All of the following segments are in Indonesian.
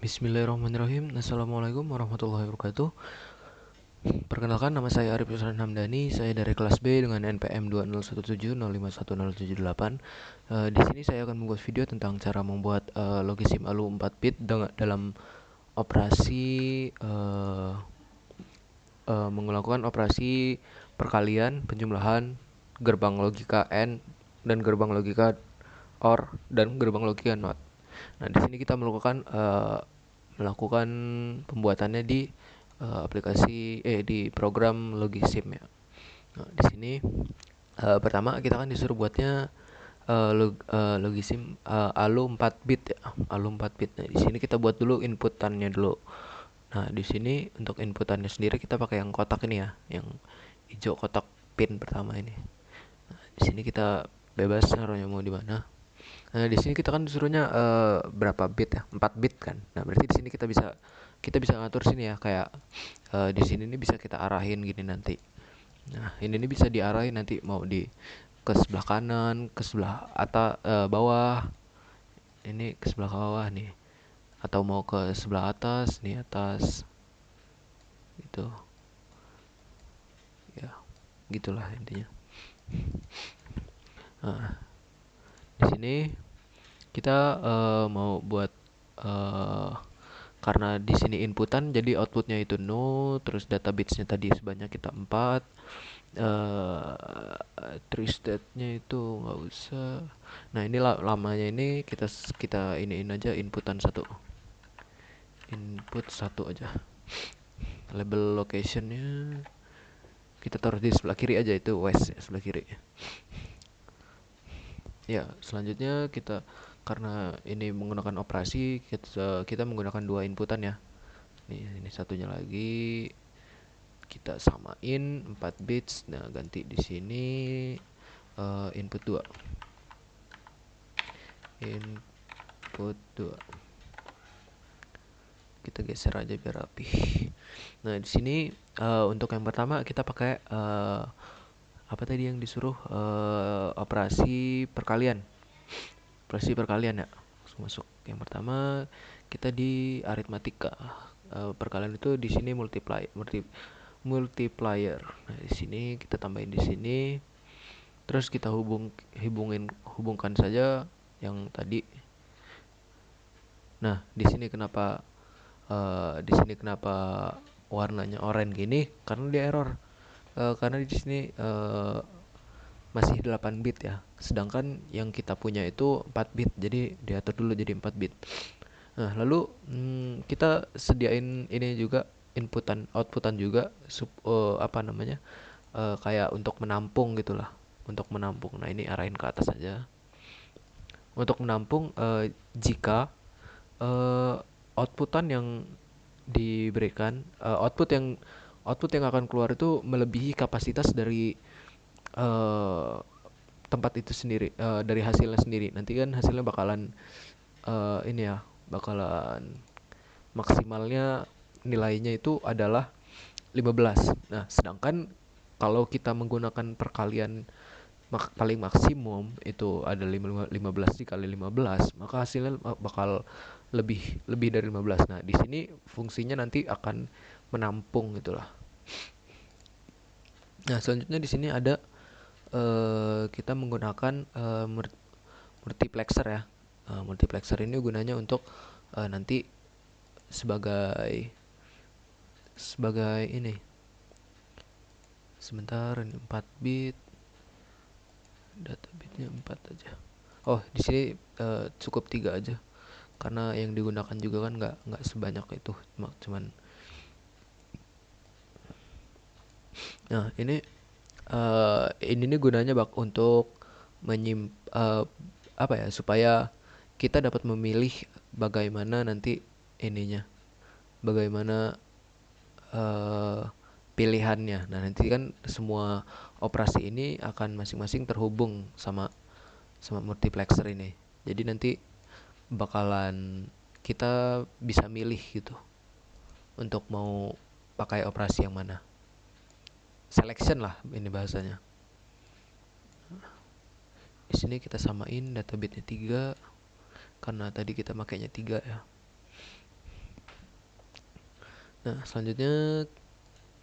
Bismillahirrahmanirrahim. Assalamualaikum warahmatullahi wabarakatuh. Perkenalkan, nama saya Arif Yusran Hamdani. Saya dari kelas B dengan NPM 2017051078. Di sini saya akan membuat video tentang cara membuat Logisim Alu 4 bit dalam operasi melakukan operasi perkalian, penjumlahan, gerbang logika AND dan gerbang logika OR dan gerbang logika NOT. Nah, di sini kita melakukan pembuatannya di di program Logisim ya. Nah, di sini pertama kita kan disuruh buatnya Logisim ALU 4 bit ya, ALU 4 bit. Nah, di sini kita buat dulu inputannya dulu. Nah, di sini untuk inputannya sendiri kita pakai yang kotak ini ya, yang hijau kotak pin pertama ini. Nah, di sini kita bebas naruhnya mau di mana. Nah, di sini kita kan disuruhnya berapa bit ya? 4 bit kan. Nah, berarti di sini kita bisa ngatur sini ya, kayak di sini ini bisa kita arahin gini nanti. Nah, ini bisa diarahin nanti mau di ke sebelah kanan, ke sebelah atas, bawah. Ini ke sebelah bawah nih. Atau mau ke sebelah atas, nih atas. Gitu. Ya, gitulah intinya. Nah, di sini kita mau buat eh, karena di sini inputan jadi outputnya itu 0, terus data bitsnya tadi sebanyak kita 4, tree state-nya itu nggak usah. Nah, ini lamanya ini kita kita iniin aja inputan satu, input satu aja. Label locationnya kita taruh di sebelah kiri aja, itu west ya, sebelah kiri ya. Selanjutnya kita, karena ini menggunakan operasi, kita menggunakan dua inputan ya. Ini satunya lagi kita samain 4 bits. Nah, ganti di sini input 2. Input 2. Kita geser aja biar rapi. Nah, di sini untuk yang pertama kita pakai apa tadi yang disuruh, operasi perkalian. Operasi perkalian ya. Langsung masuk. Yang pertama kita di aritmatika. Perkalian itu di sini multiplier. Nah, di sini kita tambahin di sini. Terus kita hubungkan saja yang tadi. Nah, di sini kenapa warnanya oranye gini? Karena dia error. Karena di sini masih 8 bit ya. Sedangkan yang kita punya itu 4 bit. Jadi diatur dulu jadi 4 bit. Nah, lalu kita sediain ini juga, outputan juga, apa namanya? Kayak untuk menampung gitulah. Untuk menampung. Nah, ini arahin ke atas aja. Untuk menampung jika eh, outputan yang diberikan, output yang akan keluar itu melebihi kapasitas dari eh, tempat itu sendiri, dari hasilnya sendiri. Nanti kan hasilnya bakalan ini ya, bakalan maksimalnya nilainya itu adalah 15. Nah, sedangkan kalau kita menggunakan perkalian paling maksimum itu ada 15 dikali 15, maka hasilnya bakal lebih lebih dari 15. Nah, di sini fungsinya nanti akan menampung itulah. Nah, selanjutnya di sini ada kita menggunakan multiplexer ya. Multiplexer ini gunanya untuk nanti sebagai sebagai ini. Sebentar, ini 4 bit, data bitnya 4 aja. Oh, di sini cukup 3 aja. Karena yang digunakan juga kan nggak sebanyak itu, cuman. Nah, ini nih gunanya untuk apa ya, supaya kita dapat memilih bagaimana nanti ininya, bagaimana eh, pilihannya. Nah, nanti kan semua operasi ini akan masing-masing terhubung sama sama multiplexer ini. Jadi nanti bakalan kita bisa milih gitu untuk mau pakai operasi yang mana. Selection lah ini bahasanya. Di sini kita samain data bitnya 3 karena tadi kita makainya 3 ya. Nah, selanjutnya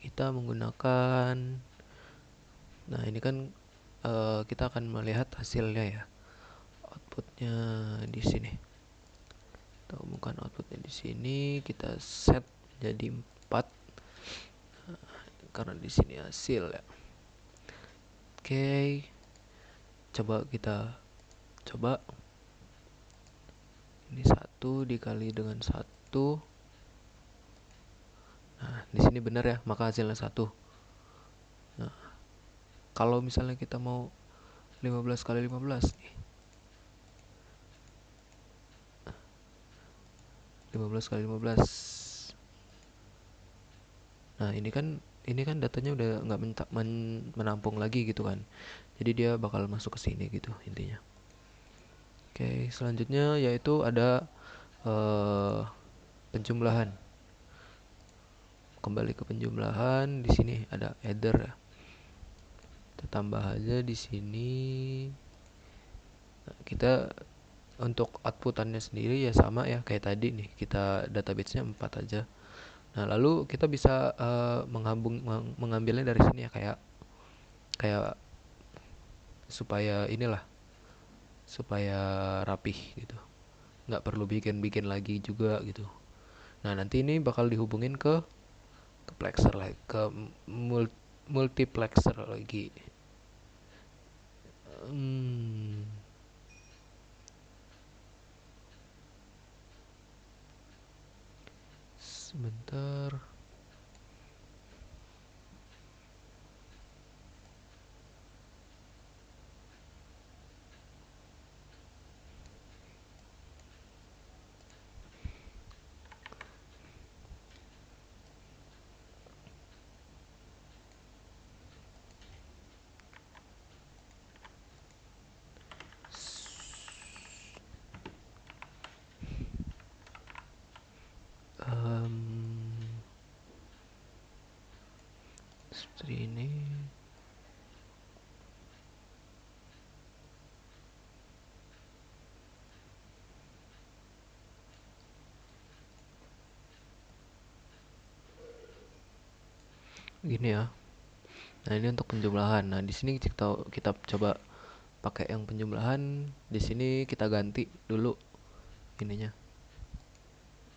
kita menggunakan, nah ini kan kita akan melihat hasilnya ya, outputnya di sini. Kita umumkan outputnya di sini, kita set jadi 4 karena di sini hasil ya. Oke, coba kita coba ini 1 dikali dengan 1. Nah, di sini benar ya, maka hasilnya 1. Nah, kalau misalnya kita mau 15 kali 15 nih. 15 kali 15. Nah, ini kan datanya udah nggak menampung lagi gitu kan. Jadi dia bakal masuk ke sini gitu intinya. Oke, selanjutnya yaitu ada eh, penjumlahan. Kembali ke penjumlahan, di sini ada header ya. Kita tambah aja di sini. Nah, kita untuk outputannya sendiri ya sama ya kayak tadi nih. Kita database-nya 4 aja. Nah, lalu kita bisa mengambilnya dari sini ya kayak kayak supaya inilah, supaya rapih gitu. Nggak perlu bikin-bikin lagi juga gitu. Nah, nanti ini bakal dihubungin ke plexer lagi, ke multiplexer lagi. Hmm, sebentar. Um, Seperti ini. Gini ya. Nah, ini untuk penjumlahan. Nah, di sini kita coba pakai yang penjumlahan. Di sini kita ganti dulu ininya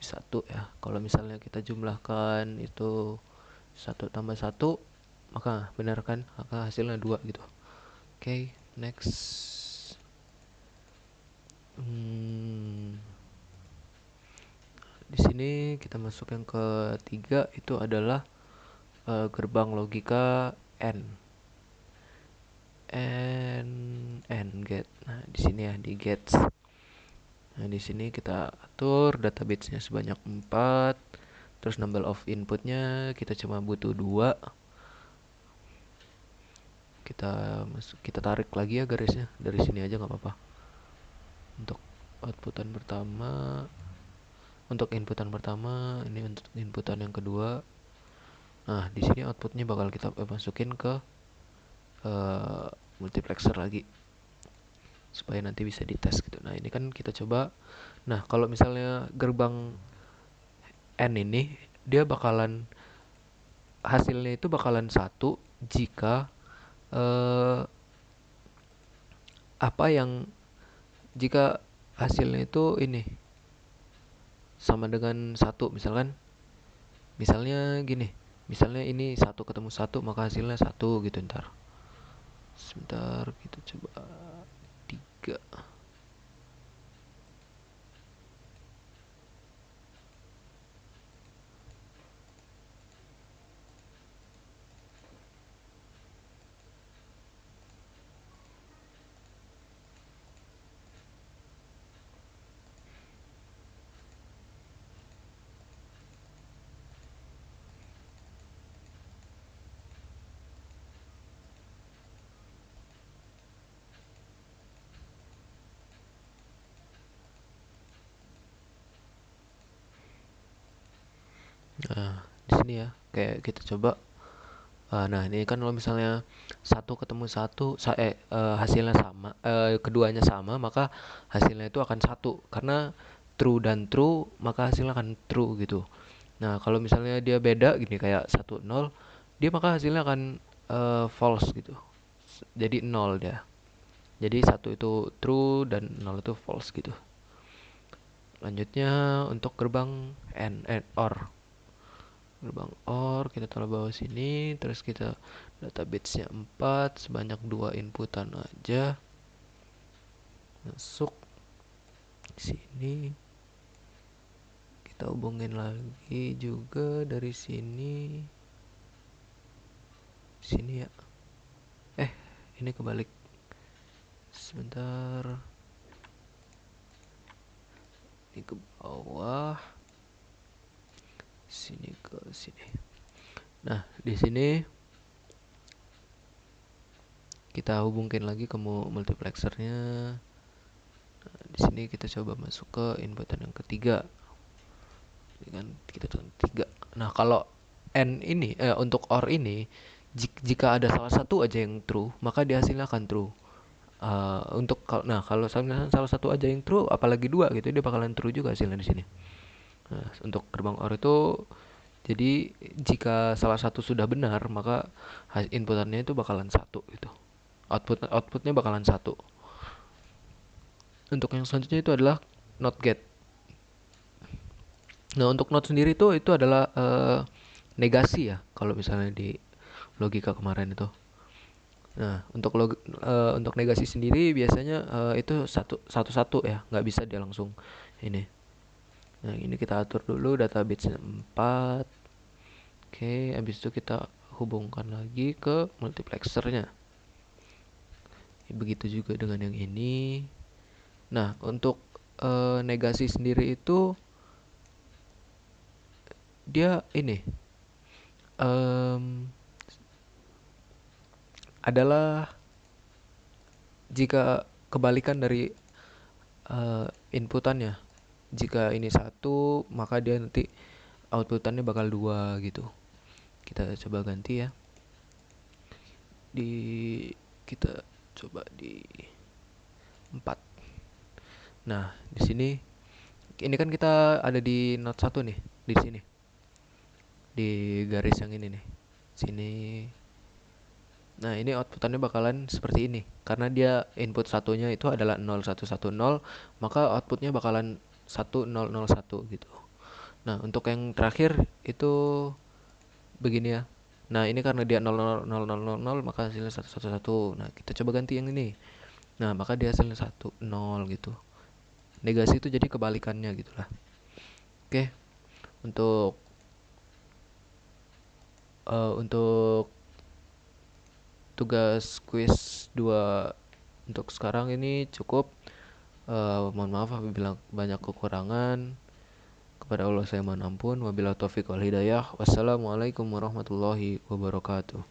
1 ya. Kalau misalnya kita jumlahkan itu 1 tambah 1, maka benar kan? Maka hasilnya 2 gitu. Oke, next. Hmm, di sini kita masuk yang ketiga, itu adalah gerbang logika N. Get. Nah, di sini ya di get. Nah, di sini kita atur database-nya sebanyak 4. Terus number of inputnya kita cuma butuh 2. Kita tarik lagi ya garisnya. Dari sini aja nggak apa-apa. Untuk outputan pertama, untuk inputan pertama, ini untuk inputan yang kedua. Nah, di sini outputnya bakal kita masukin ke uh, multiplexer lagi supaya nanti bisa dites gitu. Nah, ini kan kita coba. Nah, kalau misalnya gerbang N ini dia bakalan, hasilnya itu bakalan 1 jika eh, apa yang jika hasilnya itu ini sama dengan 1, misalnya gini, misalnya ini 1 ketemu 1 maka hasilnya 1 gitu. Ntar sebentar kita coba 3. Nah, di sini ya kayak kita coba. Nah, ini kan kalau misalnya 1 ketemu 1, hasilnya sama, keduanya sama, maka hasilnya itu akan 1. Karena true dan true, maka hasilnya akan true gitu. Nah, kalau misalnya dia beda gini kayak 1 0, dia maka hasilnya akan false gitu. Jadi 0 dia. Jadi 1 itu true dan 0 itu false gitu. Lanjutnya untuk gerbang OR. Gerbang OR kita taruh bawah sini, terus kita data bitsnya 4 sebanyak 2 inputan aja. Masuk sini. Kita hubungin lagi juga dari sini. Sini ya. Ini kebalik. Sebentar. Ini ke bawah. Sini ke sini. Nah, di sini kita hubungin lagi ke multiplexernya. Nah, di sini kita coba masuk ke inputan yang ketiga. Ini kan kita tuh 3. Nah, kalau untuk OR ini, jika ada salah satu aja yang true, maka dia hasilnya akan true. Kalau salah satu aja yang true, apalagi dua gitu, dia bakalan true juga hasilnya di sini. Nah, untuk gerbang OR itu, jadi jika salah satu sudah benar, maka inputannya itu bakalan satu gitu. Outputnya bakalan satu. Untuk yang selanjutnya itu adalah not get. Nah, untuk not sendiri itu adalah negasi ya, kalau misalnya di logika kemarin itu. Nah, untuk negasi sendiri biasanya itu satu ya, nggak bisa dia langsung ini. Nah, ini kita atur dulu data bitsnya 4. Oke, habis itu kita hubungkan lagi ke multiplexernya. Begitu juga dengan yang ini. Nah, untuk negasi sendiri itu dia ini em, adalah jika kebalikan dari inputannya. Jika ini satu, maka dia nanti outputannya bakal 2 gitu. Kita coba ganti ya. Kita coba di 4. Nah, di sini ini kan kita ada di not 1 nih, di sini. Di garis yang ini nih. Sini. Nah, ini outputannya bakalan seperti ini. Karena dia input satunya itu adalah 0110, maka outputnya bakalan 1001 gitu. Nah, untuk yang terakhir itu begini ya. Nah, ini karena dia 000000, maka hasilnya 111. Nah, kita coba ganti yang ini. Nah, maka dia hasilnya 10 gitu. Negasi itu jadi kebalikannya gitu lah. Oke, untuk untuk tugas quiz 2 untuk sekarang ini cukup. Mohon maaf apabila banyak kekurangan. Kepada Allah saya mohon ampun. Wabillahi taufiq wal hidayah. Wassalamualaikum warahmatullahi wabarakatuh.